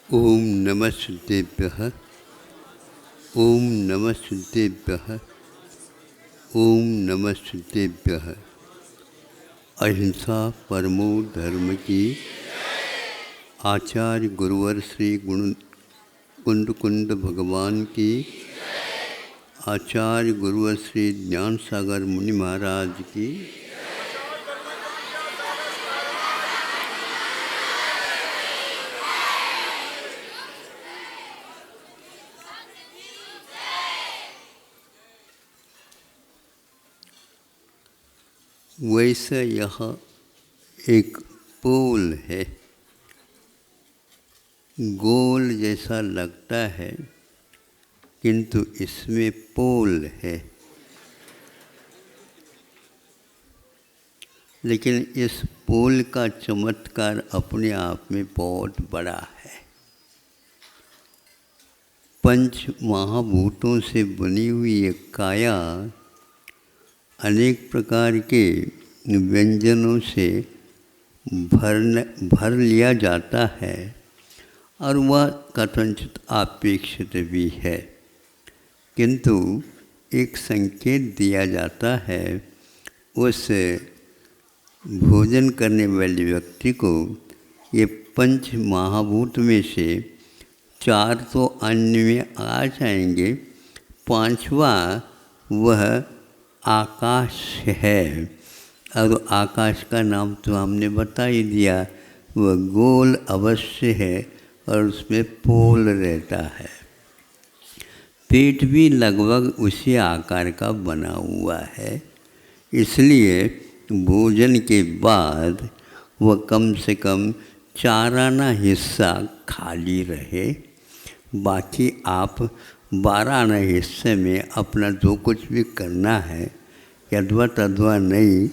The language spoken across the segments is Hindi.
ओम नमः सिद्धेभ्यः। ओम नमः सिद्धेभ्यः। ओम नमः सिद्धेभ्यः। अहिंसा परमो धर्म की। आचार्य गुरुवर श्री कुंड भगवान की। आचार्य गुरुवर श्री ज्ञान सागर मुनि महाराज की। वैसे यह एक पोल है, गोल जैसा लगता है किंतु इसमें पोल है। लेकिन इस पोल का चमत्कार अपने आप में बहुत बड़ा है। पंच महाभूतों से बनी हुई एक काया अनेक प्रकार के व्यंजनों से भर लिया जाता है और वह कथनचित अपेक्षित भी है, किंतु एक संकेत दिया जाता है उस भोजन करने वाले व्यक्ति को। ये पंच महाभूत में से चार तो अन्य में आ जाएंगे, पांचवा वह आकाश है। और आकाश का नाम तो हमने बता ही दिया, वह गोल अवश्य है और उसमें पोल रहता है। पेट भी लगभग उसी आकार का बना हुआ है, इसलिए भोजन के बाद वह कम से कम 4 आना हिस्सा खाली रहे, बाकी आप 12 आना हिस्से में अपना जो कुछ भी करना है यद्वा तद्वा नहीं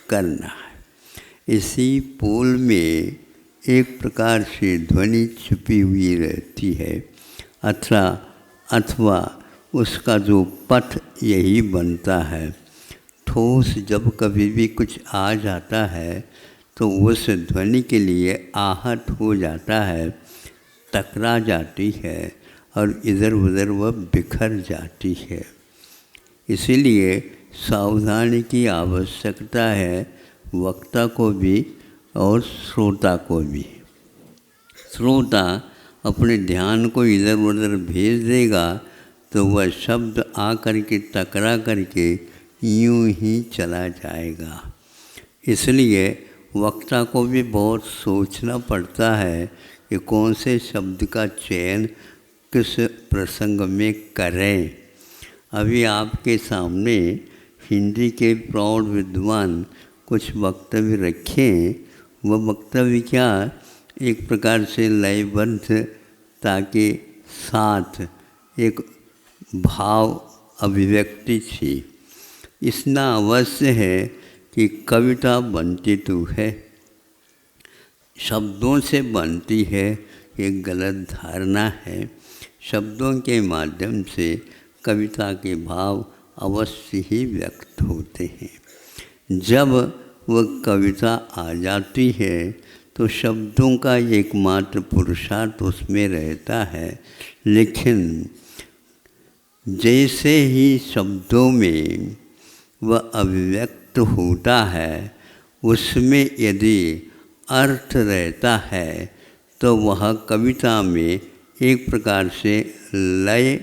करना है। इसी पोल में एक प्रकार से ध्वनि छुपी हुई रहती है, अथवा उसका जो पथ यही बनता है। ठोस जब कभी भी कुछ आ जाता है तो उस ध्वनि के लिए आहत हो जाता है, टकरा जाती है और इधर उधर वह बिखर जाती है। इसीलिए सावधानी की आवश्यकता है, वक्ता को भी और श्रोता को भी। श्रोता अपने ध्यान को इधर उधर भेज देगा तो वह शब्द आकर के टकरा करके यूं ही चला जाएगा। इसलिए वक्ता को भी बहुत सोचना पड़ता है कि कौन से शब्द का चयन किस प्रसंग में करें। अभी आपके सामने हिंदी के प्रौढ़ विद्वान कुछ वक्तव्य रखें। वह वक्तव्य क्या, एक प्रकार से लयबद्धता के साथ एक भाव अभिव्यक्ति थी। इतना अवश्य है कि कविता बनती तो है, शब्दों से बनती है, एक गलत धारणा है। शब्दों के माध्यम से कविता के भाव अवश्य ही व्यक्त होते हैं। जब वह कविता आ जाती है तो शब्दों का एकमात्र पुरुषार्थ उसमें रहता है, लेकिन जैसे ही शब्दों में वह अभिव्यक्त होता है उसमें यदि अर्थ रहता है तो वह कविता में एक प्रकार से लय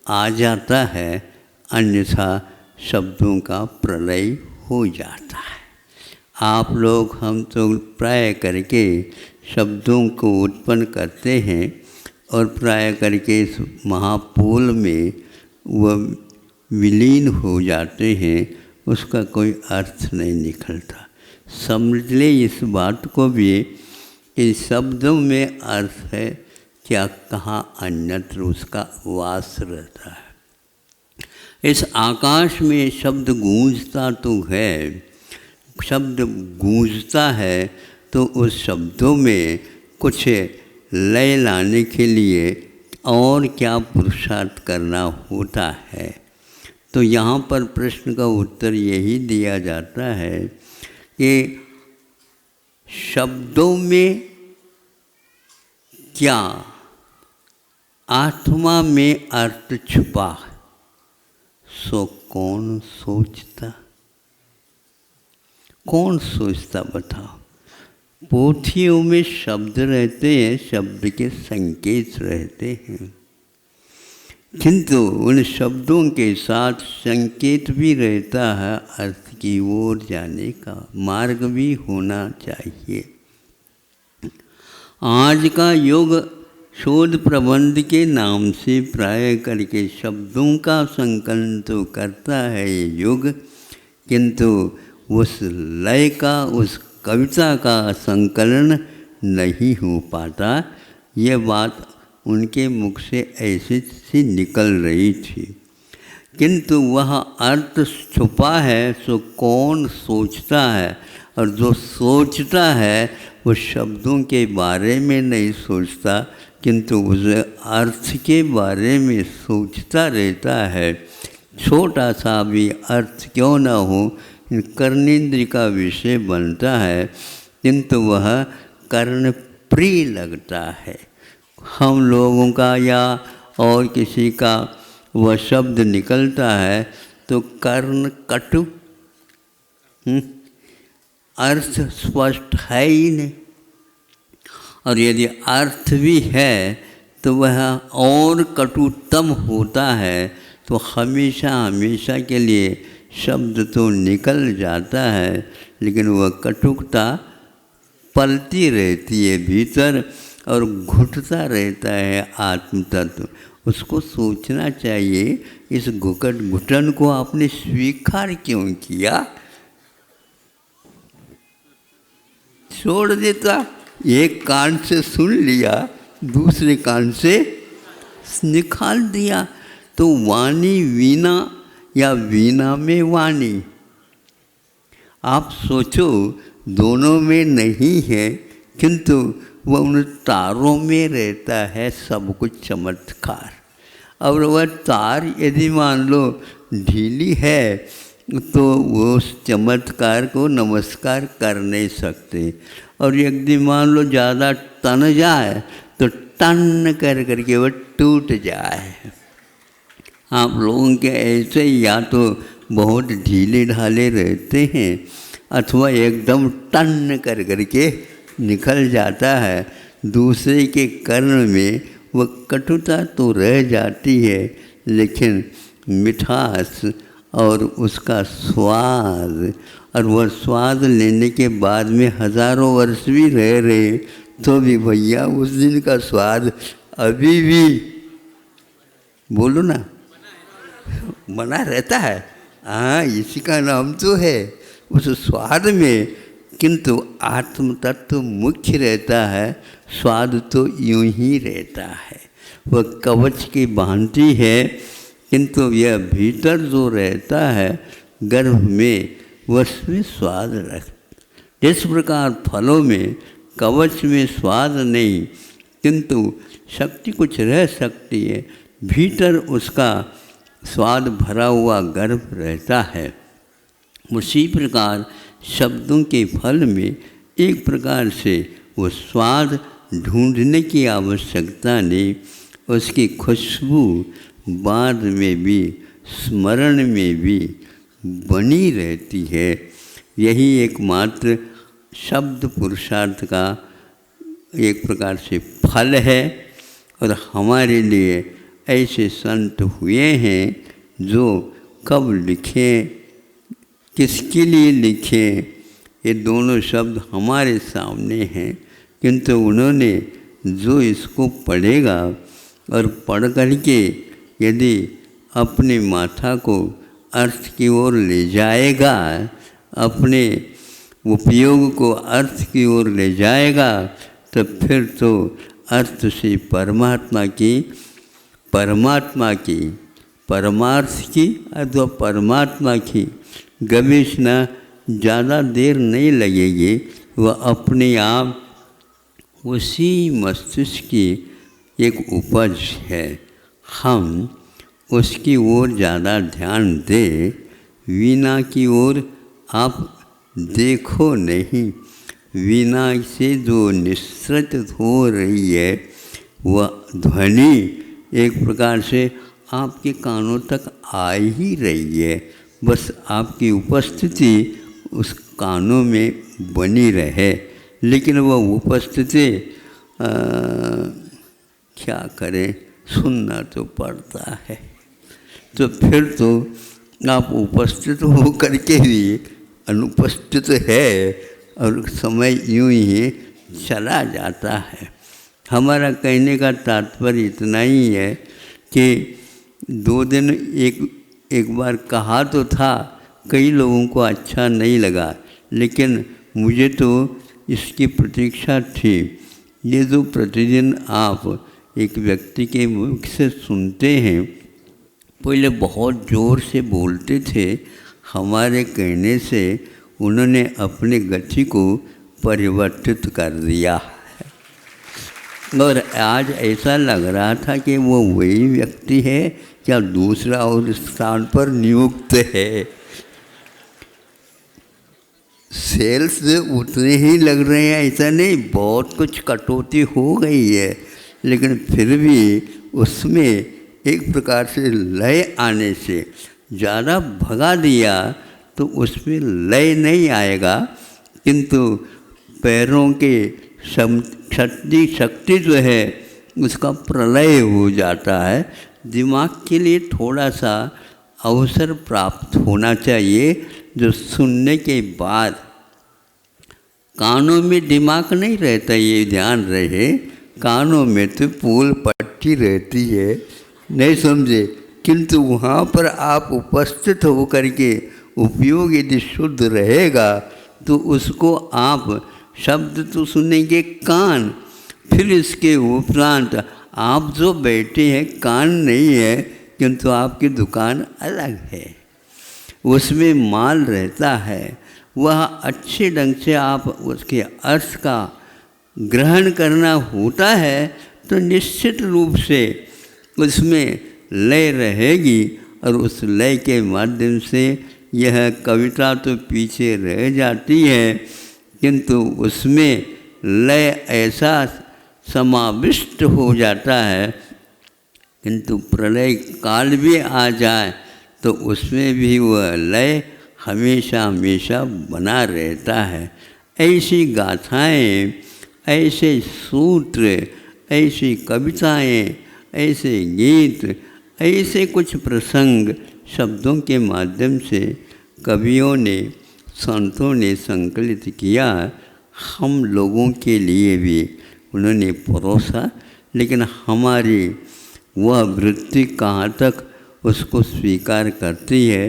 आ जाता है, अन्यथा शब्दों का प्रलय हो जाता है। आप लोग हम तो प्राय करके शब्दों को उत्पन्न करते हैं और प्राय करके इस महापोल में वह विलीन हो जाते हैं, उसका कोई अर्थ नहीं निकलता। समझ ले इस बात को भी कि शब्दों में अर्थ है, क्या कहाँ अन्यत्र उसका वास रहता है। इस आकाश में शब्द गूंजता तो है, शब्द गूंजता है तो उस शब्दों में कुछ लय लाने के लिए और क्या पुरुषार्थ करना होता है। तो यहाँ पर प्रश्न का उत्तर यही दिया जाता है कि शब्दों में क्या आत्मा में अर्थ छुपा, सो कौन सोचता? कौन सोचता बताओ? पोथियों में शब्द रहते हैं, शब्द के संकेत रहते हैं, किंतु उन शब्दों के साथ संकेत भी रहता है, अर्थ की ओर जाने का मार्ग भी होना चाहिए। आज का युग शोध प्रबंध के नाम से प्राय करके शब्दों का संकलन तो करता है ये युग, किंतु उस लय का, उस कविता का संकलन नहीं हो पाता। ये बात उनके मुख से ऐसे सी निकल रही थी, किंतु वह अर्थ छुपा है सो कौन सोचता है, और जो सोचता है वो शब्दों के बारे में नहीं सोचता, किंतु उस अर्थ के बारे में सोचता रहता है। छोटा सा भी अर्थ क्यों न हो, कर्णेंद्र का विषय बनता है, किंतु वह कर्ण प्रिय लगता है। हम लोगों का या और किसी का वह शब्द निकलता है तो कर्ण कटु, अर्थ स्पष्ट है ही नहीं, और यदि अर्थ भी है तो वह और कटुतम होता है, तो हमेशा हमेशा के लिए शब्द तो निकल जाता है, लेकिन वह कटुकता पलती रहती है भीतर और घुटता रहता है आत्म तत्व। उसको सोचना चाहिए, इस घुटन को आपने स्वीकार क्यों किया? छोड़ देता, एक कान से सुन लिया, दूसरे कान से निकाल दिया, तो वाणी वीणा या वीणा में वाणी। आप सोचो, दोनों में नहीं है, किंतु वह उन तारों में रहता है सब कुछ चमत्कार। और वह तार यदि मान लो ढीली है तो वो उस चमत्कार को नमस्कार कर नहीं सकते, और यदि मान लो ज़्यादा तन जाए तो टन कर करके वह टूट जाए। आप लोगों के ऐसे या तो बहुत ढीले ढाले रहते हैं, अथवा एकदम टन कर करके निकल जाता है। दूसरे के कर्ण में वह कटुता तो रह जाती है, लेकिन मिठास और उसका स्वाद, और वह स्वाद लेने के बाद में हज़ारों वर्ष भी रह रहे तो भी भैया उस दिन का स्वाद अभी भी, बोलो ना, बना रहता है। हाँ, इसी का नाम तो है उस स्वाद में, किंतु आत्म तत्व मुख्य रहता है, स्वाद तो यूं ही रहता है। वह कवच की भांति है, किंतु यह भीतर जो रहता है गर्भ में, उसमें स्वाद रखता। इस प्रकार फलों में कवच में स्वाद नहीं, किंतु शक्ति कुछ रह सकती है, भीतर उसका स्वाद भरा हुआ गर्भ रहता है। उसी प्रकार शब्दों के फल में एक प्रकार से वो स्वाद ढूंढने की आवश्यकता नहीं, उसकी खुशबू बाद में भी, स्मरण में भी बनी रहती है। यही एकमात्र शब्द पुरुषार्थ का एक प्रकार से फल है, और हमारे लिए ऐसे संत हुए हैं जो कब लिखें, किसके लिए लिखें, ये दोनों शब्द हमारे सामने हैं, किंतु उन्होंने जो इसको पढ़ेगा और पढ़ करके यदि अपने माथा को अर्थ की ओर ले जाएगा, अपने उपयोग को अर्थ की ओर ले जाएगा, तो फिर तो अर्थ से परमात्मा की, परमार्थ की अथवा परमात्मा की गवेषणा ज़्यादा देर नहीं लगेगी। वह अपने आप उसी मस्तिष्क की एक उपज है। हम उसकी ओर ज़्यादा ध्यान दें, वीणा की ओर आप देखो नहीं। वीणा से जो निःसृत हो रही है वह ध्वनि एक प्रकार से आपके कानों तक आ ही रही है, बस आपकी उपस्थिति उस कानों में बनी रहे। लेकिन वह उपस्थिति क्या करें, सुनना तो पड़ता है। तो फिर तो आप उपस्थित हो करके भी अनुपस्थित है और समय यूं ही चला जाता है। हमारा कहने का तात्पर्य इतना ही है कि 2 दिन एक बार कहा तो था, कई लोगों को अच्छा नहीं लगा, लेकिन मुझे तो इसकी प्रतीक्षा थी। ये जो प्रतिदिन आप एक व्यक्ति के मुख से सुनते हैं, पहले बहुत ज़ोर से बोलते थे, हमारे कहने से उन्होंने अपनी गति को परिवर्तित कर दिया है और आज ऐसा लग रहा था कि वो वही व्यक्ति है क्या दूसरा और स्थान पर नियुक्त है। सेल्स उतने ही लग रहे हैं ऐसा नहीं, बहुत कुछ कटौती हो गई है, लेकिन फिर भी उसमें एक प्रकार से लय आने से ज़्यादा भगा दिया तो उसमें लय नहीं आएगा, किंतु पैरों के शक्ति जो है उसका प्रलय हो जाता है। दिमाग के लिए थोड़ा सा अवसर प्राप्त होना चाहिए, जो सुनने के बाद कानों में दिमाग नहीं रहता, ये ध्यान रहे, कानों में तो पूल पट्टी रहती है, नहीं समझे, किंतु वहाँ पर आप उपस्थित होकर के उपयोग यदि शुद्ध रहेगा तो उसको आप शब्द तो सुनेंगे कान, फिर इसके उपरांत आप जो बैठे हैं कान नहीं है, किंतु आपकी दुकान अलग है, उसमें माल रहता है, वह अच्छे ढंग से आप उसके अर्थ का ग्रहण करना होता है तो निश्चित रूप से उसमें लय रहेगी और उस लय के माध्यम से यह कविता तो पीछे रह जाती है, किंतु उसमें लय ऐसा समाविष्ट हो जाता है, किंतु प्रलय काल भी आ जाए तो उसमें भी वह लय हमेशा हमेशा बना रहता है। ऐसी गाथाएं, ऐसे सूत्र, ऐसी कविताएं, ऐसे गीत, ऐसे कुछ प्रसंग शब्दों के माध्यम से कवियों ने, संतों ने संकलित किया, हम लोगों के लिए भी उन्होंने परोसा, लेकिन हमारी वह वृत्ति कहाँ तक उसको स्वीकार करती है,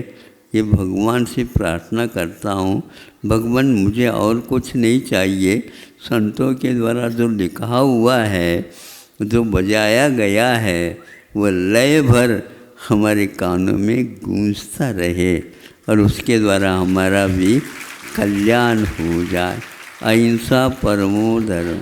ये भगवान से प्रार्थना करता हूँ। भगवान मुझे और कुछ नहीं चाहिए, संतों के द्वारा जो लिखा हुआ है, जो बजाया गया है, वह लय भर हमारे कानों में गूंजता रहे और उसके द्वारा हमारा भी कल्याण हो जाए। अहिंसा परमो धर्म।